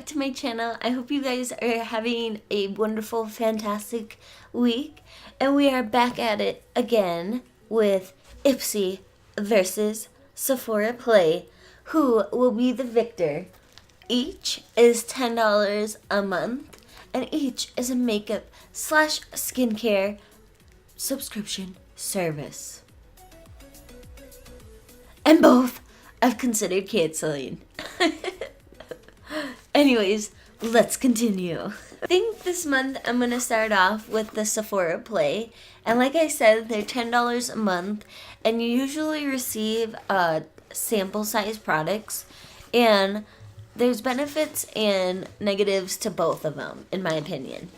back to my channel. I hope you guys are having a wonderful, fantastic week. And we are back at it again with Ipsy versus Sephora Play. Who will be the victor? Each is $10 a month, and each is a makeup / skincare subscription service. And both I've considered canceling. Anyways, let's continue. I think this month I'm going to start off with the Sephora Play. And like I said, they're $10 a month. And you usually receive sample size products. And there's benefits and negatives to both of them, in my opinion.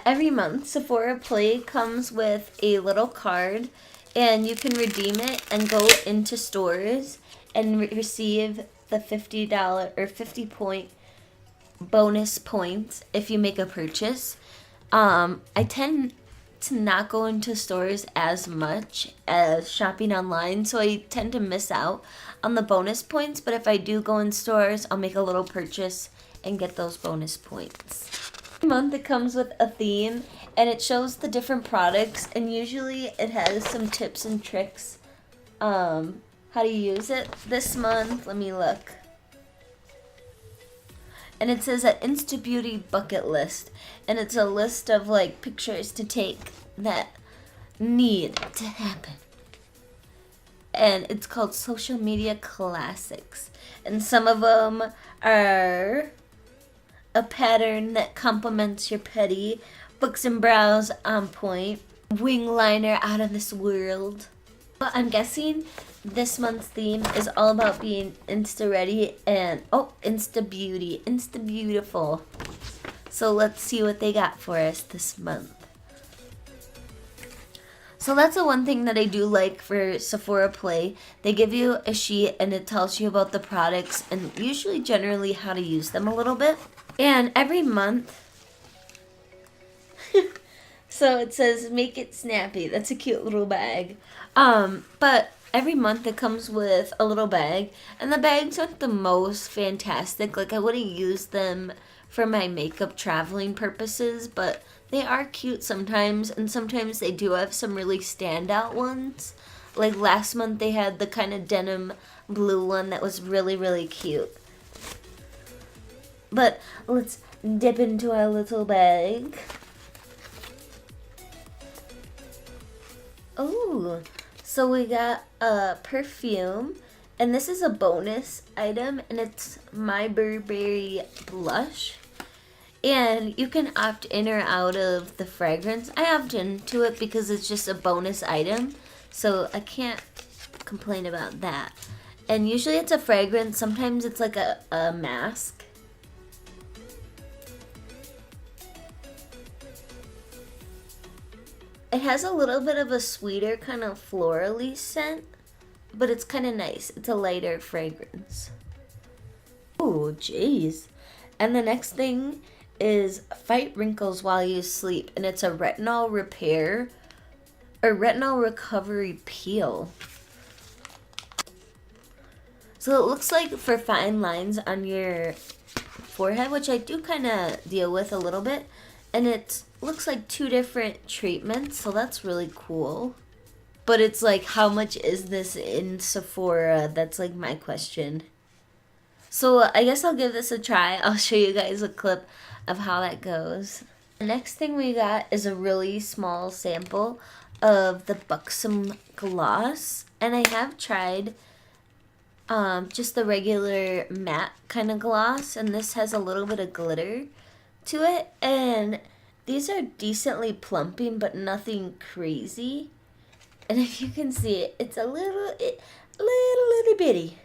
Every month, Sephora Play comes with a little card. And you can redeem it and go into stores and receive the $50 or 50 point bonus points if you make a purchase. I tend to not go into stores as much as shopping online, so I tend to miss out on the bonus points, but if I do go in stores, I'll make a little purchase and get those bonus points. Every month it comes with a theme, and it shows the different products, and usually it has some tips and tricks how to use it. This month, let me look. And it says an Insta Beauty bucket list. And it's a list of like pictures to take that need to happen. And it's called Social Media Classics. And some of them are a pattern that complements your petty, books and brows on point, wing liner out of this world. But I'm guessing this month's theme is all about being Insta ready and Insta Beauty, Insta Beautiful. So let's see what they got for us this month. So that's the one thing that I do like for Sephora Play. They give you a sheet and it tells you about the products and usually generally how to use them a little bit. And every month, so it says make it snappy. That's a cute little bag. But every month it comes with a little bag, and the bags aren't the most fantastic. Like I wouldn't use them for my makeup traveling purposes, but they are cute sometimes, and sometimes they do have some really standout ones. Like last month they had the kind of denim blue one that was really, really cute. But let's dip into our little bag. Oh, so we got a perfume, and this is a bonus item, and it's My Burberry blush. And you can opt in or out of the fragrance. I opt into it because it's just a bonus item, so I can't complain about that. And usually it's a fragrance, sometimes it's like a mask. It has a little bit of a sweeter kind of florally scent, but it's kind of nice. It's a lighter fragrance. Oh, jeez. And the next thing is Fight Wrinkles While You Sleep, and it's a retinol repair or retinol recovery peel. So it looks like for fine lines on your forehead, which I do kind of deal with a little bit. And it looks like 2 different treatments, so that's really cool. But it's like, how much is this in Sephora? That's like my question. So I guess I'll give this a try. I'll show you guys a clip of how that goes. The next thing we got is a really small sample of the Buxom Gloss. And I have tried just the regular matte kind of gloss. And this has a little bit of glitter to it, and these are decently plumping but nothing crazy. And if you can see it, it's a little bitty.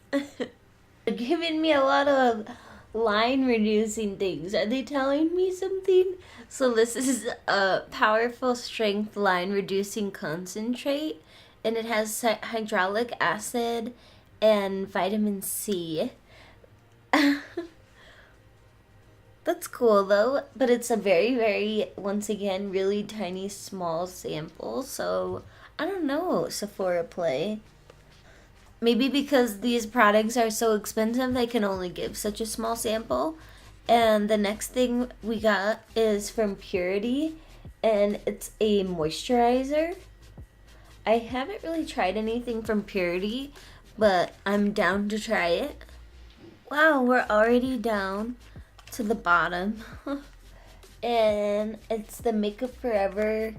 They're giving me a lot of line reducing things. Are they telling me something? So this is a powerful strength line reducing concentrate, and it has hyaluronic acid and vitamin C. That's cool though, but it's a very, very, once again, really tiny, small sample. So, I don't know, Sephora Play. Maybe because these products are so expensive, they can only give such a small sample. And the next thing we got is from Purity, and it's a moisturizer. I haven't really tried anything from Purity, but I'm down to try it. Wow, we're already down to the bottom. And it's the Makeup Forever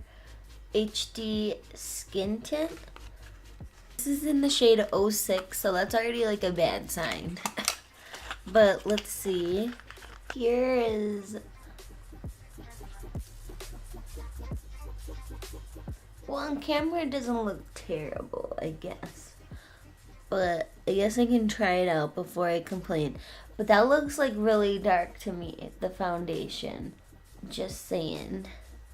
HD Skin Tint. This is in the shade 06, so that's already like a bad sign. But let's see. Here is... Well, on camera it doesn't look terrible, I guess. But I guess I can try it out before I complain. But that looks like really dark to me, the foundation. Just saying.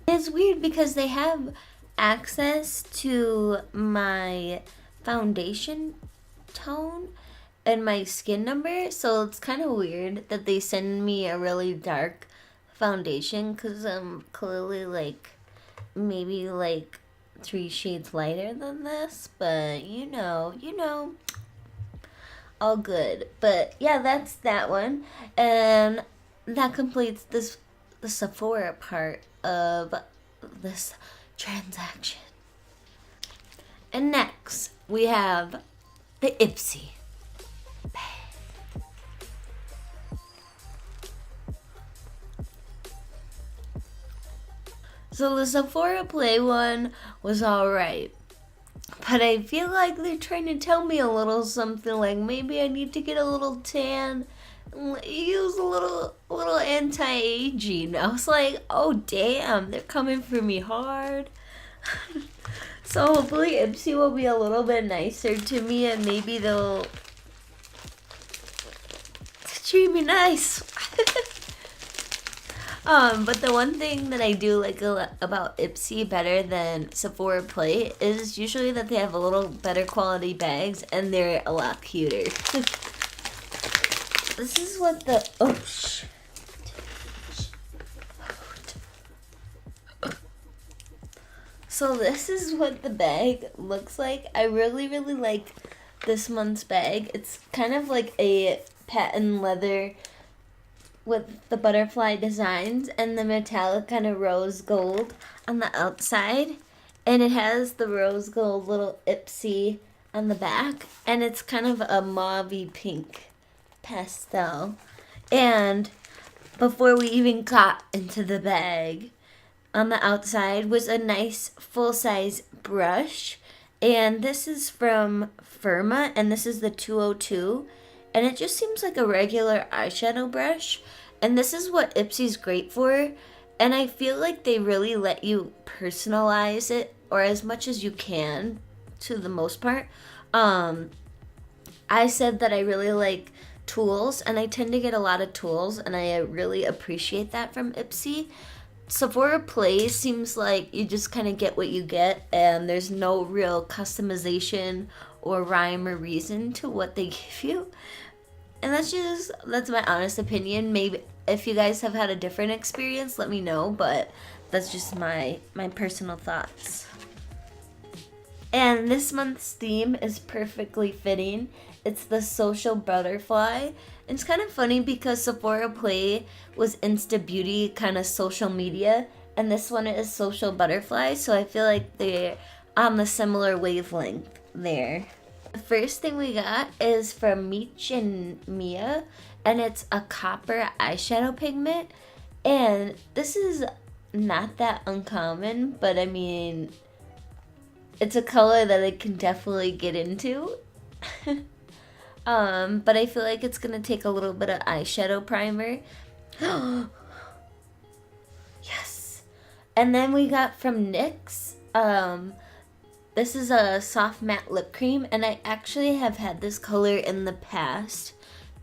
It's weird because they have access to my foundation tone and my skin number, so it's kind of weird that they send me a really dark foundation because I'm clearly like maybe like 3 shades lighter than this, but you know, all good. But yeah, that's that one, and that completes the Sephora part of this transaction. And next we have the Ipsy bag. So the Sephora Play one was alright, but I feel like they're trying to tell me a little something, like maybe I need to get a little tan, use a little anti-aging. I was like, oh damn, they're coming for me hard. So hopefully Ipsy will be a little bit nicer to me, and maybe they'll treat me nice. But the one thing that I do like about Ipsy better than Sephora Play is usually that they have a little better quality bags and they're a lot cuter. This is what the... Oh, shit. So this is what the bag looks like. I really like this month's bag. It's kind of like a patent leather with the butterfly designs and the metallic kind of rose gold on the outside. And it has the rose gold little Ipsy on the back. And it's kind of a mauve-y pink pastel. And before we even got into the bag, on the outside was a nice full-size brush, and this is from Firma, and this is the 202, and it just seems like a regular eyeshadow brush, and this is what Ipsy's great for, and I feel like they really let you personalize it, or as much as you can, to the most part. I said that I really like tools, and I tend to get a lot of tools, and I really appreciate that from Ipsy. Sephora Play seems like you just kind of get what you get, and there's no real customization or rhyme or reason to what they give you. And that's my honest opinion. Maybe if you guys have had a different experience, let me know, but that's just my personal thoughts. And this month's theme is perfectly fitting. It's the social butterfly. It's kind of funny because Sephora Play was Insta Beauty kind of social media, and this one is social butterfly, so I feel like they're on the similar wavelength there. The first thing we got is from Meech and Mia, and it's a copper eyeshadow pigment, and this is not that uncommon, but I mean, it's a color that I can definitely get into. But I feel like it's gonna take a little bit of eyeshadow primer. Yes. And then we got from NYX, this is a soft matte lip cream, and I actually have had this color in the past,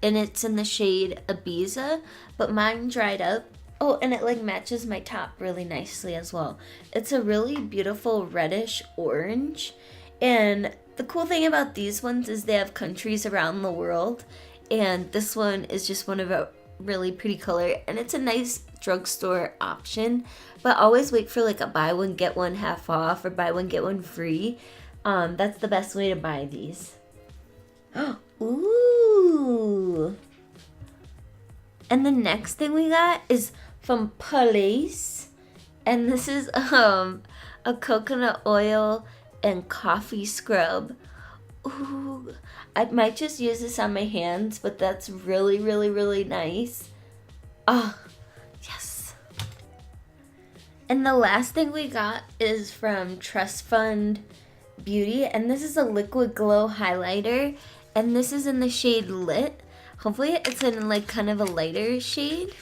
and it's in the shade Ibiza, but mine dried up. Oh, and it like matches my top really nicely as well. It's a really beautiful reddish orange, and the cool thing about these ones is they have countries around the world, and this one is just one of a really pretty color, and it's a nice drugstore option, but always wait for like a buy one get one half off or buy one get one free. That's the best way to buy these. Ooh, And the next thing we got is from Purlisse. And this is a coconut oil and coffee scrub. Ooh, I might just use this on my hands, but that's really, really, really nice. Oh, yes. And the last thing we got is from Trust Fund Beauty, and this is a liquid glow highlighter, and this is in the shade Lit. Hopefully it's in like kind of a lighter shade.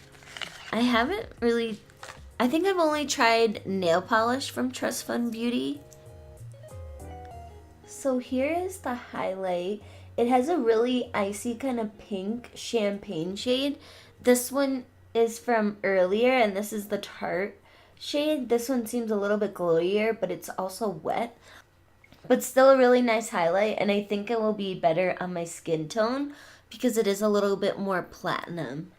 I think I've only tried nail polish from Trust Fund Beauty. So here is the highlight. It has a really icy kind of pink champagne shade. This one is from earlier, and this is the Tarte shade. This one seems a little bit glowier, but it's also wet. But still a really nice highlight, and I think it will be better on my skin tone because it is a little bit more platinum.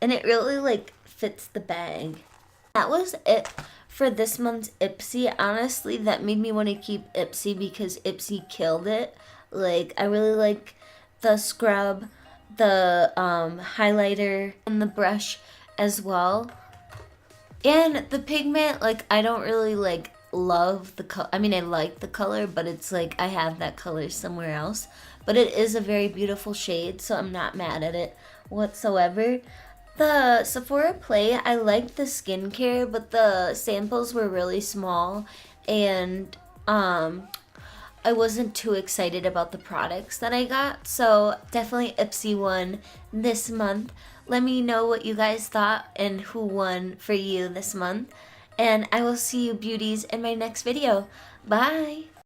And it really like fits the bag. That was it for this month's Ipsy. Honestly, that made me want to keep Ipsy because Ipsy killed it. Like, I really like the scrub, the highlighter, and the brush as well. And the pigment, like, I don't really like love the color. I mean, I like the color, but it's like I have that color somewhere else. But it is a very beautiful shade, so I'm not mad at it whatsoever. The Sephora Play, I liked the skincare, but the samples were really small, and I wasn't too excited about the products that I got. So definitely Ipsy won this month. Let me know what you guys thought and who won for you this month. And I will see you beauties in my next video. Bye!